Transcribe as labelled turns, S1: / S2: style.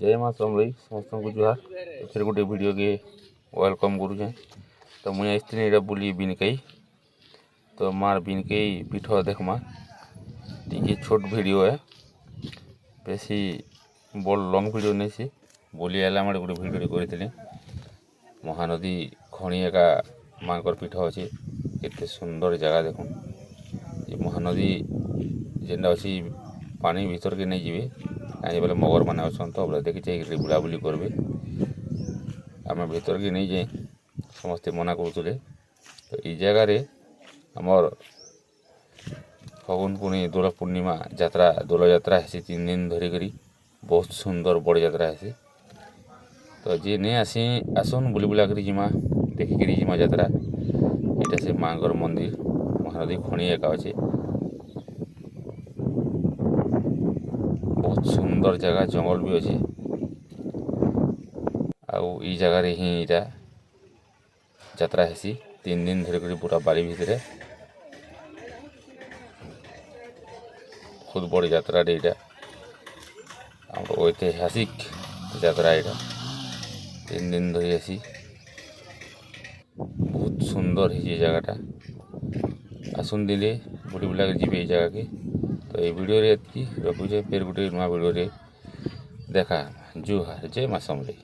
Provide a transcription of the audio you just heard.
S1: जय माँ समलई समस्त को जुहार फिर गोटे वीडियो के वेलकम करुचे। तो मुझे आसती बुली बिनकई तो मार बिनकई पीठ देखमा टी छोट वीडियो है बेसी बड़ लंग वीडियो नहीं सी बोली आला मारे गोटे वीडियो करी महानदी खणी एका माँ पीठ अच्छे केते सुंदर जगह देखो ये महानदी जेनटा अच्छी पानी भीतर के नहीं जीवे कहीं बोले मगर मैंने अच्छा तो बोले देखी चाहिए बुलाबुली करेंगे आम भीतर की नहीं जाए समस्ते मना करुले। तो ये जगार आमर फगुन पुणी दोल पूर्णिमा यात्रा दोल यात्रा है 3 दिन धरिक बहुत सुंदर बड़ यात्रा है। तो जी नहीं आसी आसन बुली बुला कर जिमा देखिक जिमा यात्रा यहाँ से माँ मंदिर महानदी खणी एका अच्छे बहुत सुंदर जगह जंगल भी अच्छे आई जगार ही यात्रा है 3 दिन धरिक पूरा बाड़ी भितर बहुत बड़ यात्रा यहाँ ऐतिहासिक यात्रा यहाँ 3 दिन धरी आसी बहुत सुंदर है जगहटा आसन दिले बुली बुला कर जी जगह के। तो ये वीडियो रे रखुचे फिर गोटे नुआ वीडियो रे देखा जुहार जय माँ समलई।